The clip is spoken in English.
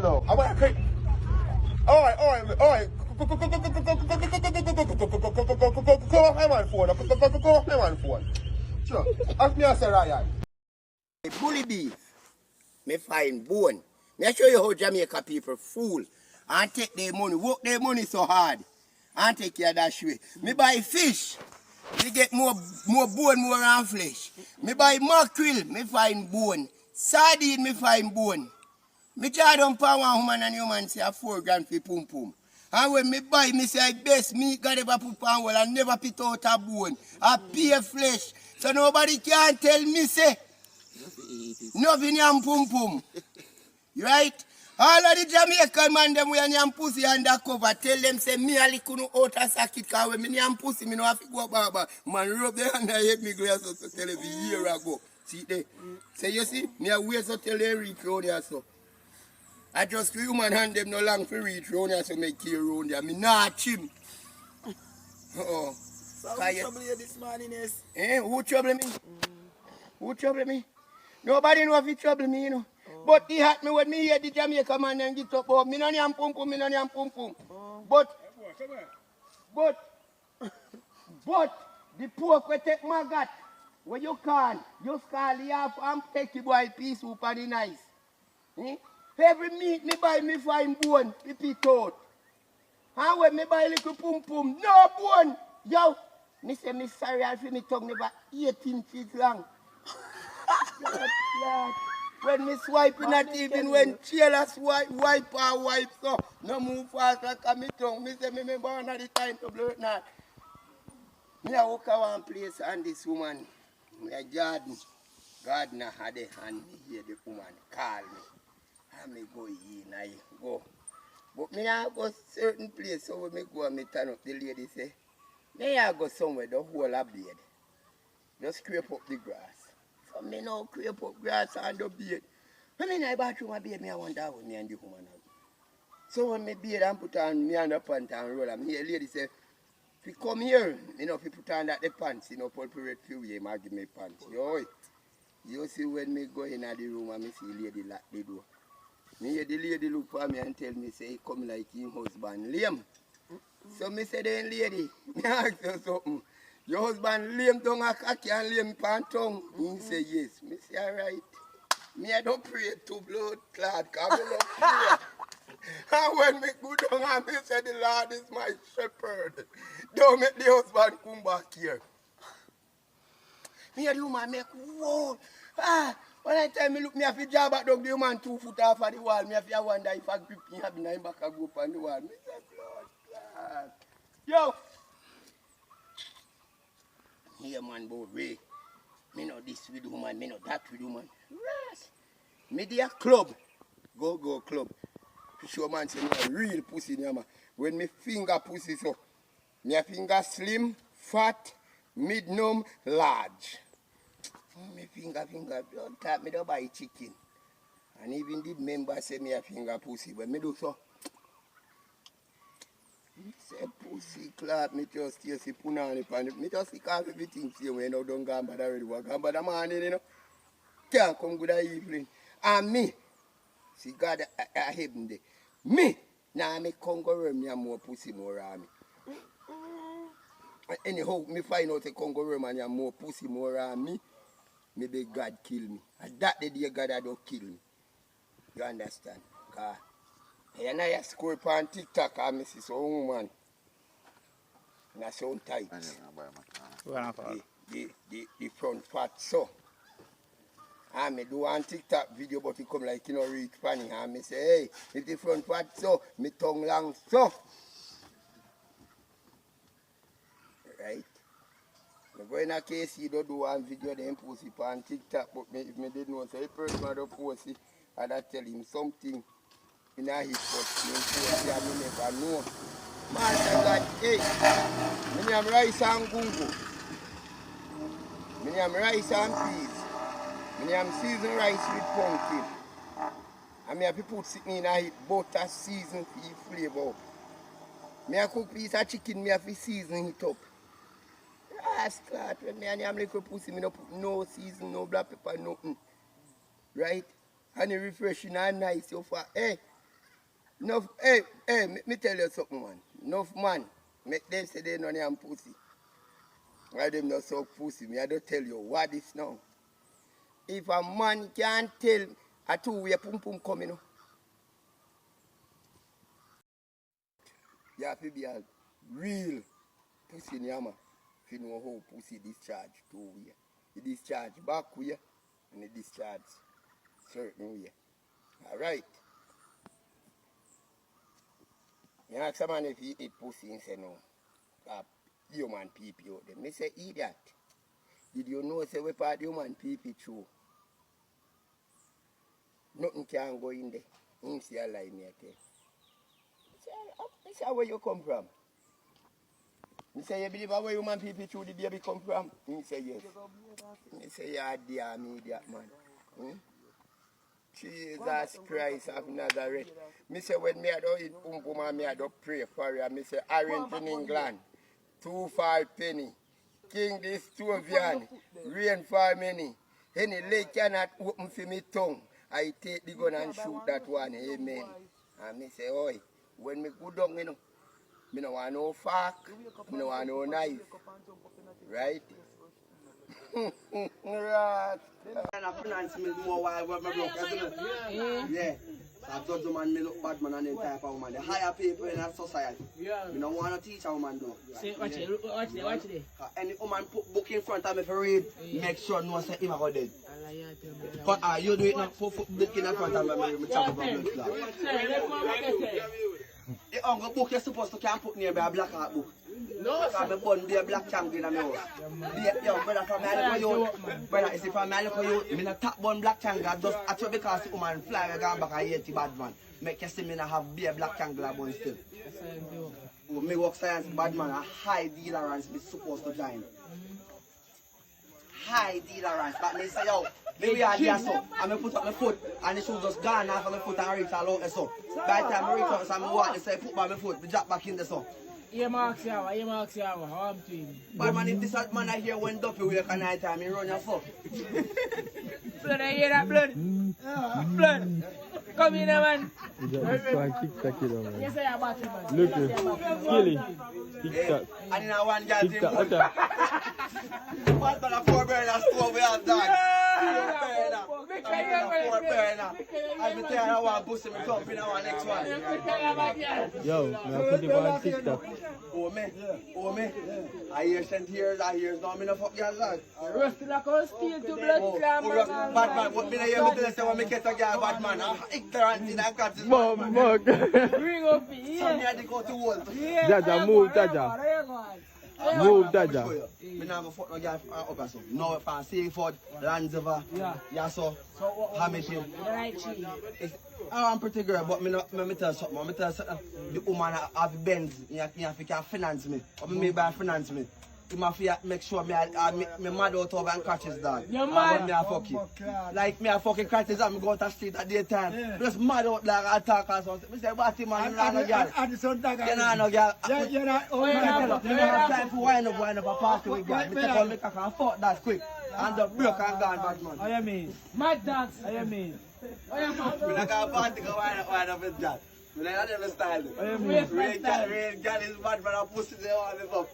No, I want to. All right. Go off my phone. Go off my phone. Sure. Ask me, I say, Ryan. Bully beef, me find bone. Me show you how Jamaica people fool and take their money, work their money so hard and take care of that way. Me buy fish, me get more bone, more and flesh. Me buy mackerel, me find bone. Sardine, me find bone. Me charge down for one woman and human say a 4 grand for pum pum. And when me buy, me say best meat God ever put on well and never put out a bone. A pure flesh. So nobody can tell me say nothing yam pum pum. Right? All of the Jamaican man them when yam pussy undercover tell them say me a lick no out a socket cause when me yam pussy me no have to go barber. Man rub their hand and hate me glass so tell you a year ago. See there? Say you see, me a wait so tell them reach round here so. I just human hand them no long for reach round here so make care round there. Me not chim. Oh. So who trouble you this morning is? Who trouble me? Who trouble me? Nobody know if he trouble me, you know. But he had me when me hear the Jamaica man and get up. Oh, me no yam pum pum, me no yam pum pum. But the pork will take my gut. When you can, just call the half and take the boy piece soup and the nice. Every meat me buy me find bone, me pit out. And when me buy little pum pum, no bone. Yo, me say me sorry for me tongue never 8 inches long. When me swiping not even when Chela wipe so no move fast like a me tongue. Me say me born at the time to blow it not. Me a walk around one place and this woman, me a gardener had a hand me hear the woman call me. And me go in, I go. But me a go certain place so when me go and me turn up the lady say, me a go somewhere the whole a blade. Just scrape up the grass. So me now creep up grass and the beard. When me in the bathroom a beard, me I wonder how me and the woman have. So when me beard and put on me and the pants and roll, and me a lady say, if you come here, you know, if you put on that the pants, you know, pulpirate few you might give me pants. You see when me go in the room and me see lady lock the door. Me hear the lady look for me and tell me, say, he come like his husband lame. So me say, then lady, me ask you something. Your husband lame down a cocky and lame pan tongue? He say yes. Me say alright. Me I don't pray to blood clot, cause I don't pray. And when me go down and me say the Lord is my shepherd, don't make the husband come back here. Me a the woman make whoa. When I tell me look, me have to jab at the woman 2 foot off of the wall. Me have to wonder if I grip me have nine back and go up on the wall. Me say blood clot. Yo. Here man boy Ray. Me know this with woman, me know that with woman. Yes. Me dey a club. Go club. To show man say me a real pussy there man. When me finger pussy so. Me a finger slim, fat, medium, large. Me finger, don't tap me don't buy chicken. And even the member say me a finger pussy. When me do so. Say pussy clap, me just hear see punani pan. Me just see call everything see when you don't go bad already. Go bad morning, you know. Can't come good evening. And me, see God I heaven there. Me, now me Congo me a more pussy more army. Anyhow, me find out a Congo man a more pussy more army. Maybe God kill me. And that the day God I don't kill me. You understand? Cause and I score upon TikTok and I see some woman. And I sound tight. The front part so. And I do one TikTok video but it come like you know reach funny. And I say, hey, if the front part so, my tongue long so. Right? I go in a case you don't do one video then post it on TikTok but if I didn't know so a person don't post it and I tell him something. In a his but I never know. Man, I got, hey, I am rice and gungo. I am rice and peas. I am seasoned rice with pumpkin. And I have to put sitting in a heat butter season for flavor. I have cook piece of chicken, I have to season it up. That's class. When I am little pussy, I don't put no season, no black pepper, nothing. Right? And it refreshing and nice so far. Hey. Enough, me tell you something, man. Enough man, make them say they don't have pussy. Why them not suck pussy? Me, I don't tell you what this now. If a man can't tell a two-way pum pum coming, you have to be a real pussy nyama. If you know how pussy discharge two-way. You discharge back way and you discharge certain way. Alright. You ask a man if he eat pussy and say no. Human people out there. Me say idiot. Did you know say we part human people through? Nothing can go in there. You see a lie me I tell. Me say where you come from. Me say you believe where human people through the baby come from? Me say yes. Me say yeah dear me idiot man. Jesus Christ of Nazareth. Me say when me I don't eat pum pum and me I don't pray for you. Me say orange in England. 2 penny. King this Stovian. Rain for many. Any lake cannot open for me tongue. I take the gun and shoot that one. Amen. And me say, oi, when me go down, you know, me no want no fork, me no want no knife. Right? Right. And I finance me more while my broke, isn't it? Yeah. So I judge a man, me look bad man and them type of woman. The higher people in our society. Yeah. Me don't want to teach a woman though. Say, watch it. Any woman put book in front of me for read, make sure no say him go dead. But you do it not for book in front of me chat about blood clot. The uncle book you're supposed to can put near a black heart book. No, because I born be a black champion in my house. Yo, brother, from my little youth, brother, you see, from my little youth, I'm not top born black champion, just actually because the woman fly and go back and hate the bad man. Make you see me not have be a black champion born still. Me work science bad man, a high dealerance me supposed to join. High dealerance, but me say, yo, maybe I do so, and me put up my foot, and the shoe just gone off of my foot and reach all out the so. By the time I reach out, so I walk, they say, put by my foot, me drop back in the so. Yeah, Mark Siawa, how I'm doing. But man, if this man I hear when Duffy wake at night time, he run your fuck. Blood, I hear that blood. Blood. Come in, man. Just try and kick that kid on, man. Yes, I am batting, man. Look, Skilly. Kick that. And in a one girl Kick that. Attack. What about a 4 burner store we have done? 4 burner. I be telling I want to boost me top in our next one. Yo, man, I put it on TikTok. Oh me. I hear sent years, I hear no me no fuck girl lad. Rusty like a steel to blood clam. Bad man, what me no hear me tell say when me get a girl bad man. Ignorant in that country. Mug. Bring up here. So me had to go to work. Jaja, move, Jaja. Move, Jaja. Me not go fuck no girl up so. No, if I see for Landover, yeah, so Hamilton. I'm pretty girl, but me tell you something. Me tell you something. The woman have Benz, you can finance me. Or me buy finance me. You must make sure me mad out over and catches dog. You're mad? Me a fuck it. Like me a fucking catches and me go to street at daytime. Yeah. Just mad out like I talk or something. Me say, what man, you not no girl. You not no girl. You not have time to wind up a party with girl. Me take all me cock and fuck that quick. And the broke and gone bad man. What you mean? Mad dance. What you mean? Me not got a party go wind up with that. Me not never style it. Real girl is bad man, I pussy they all this up.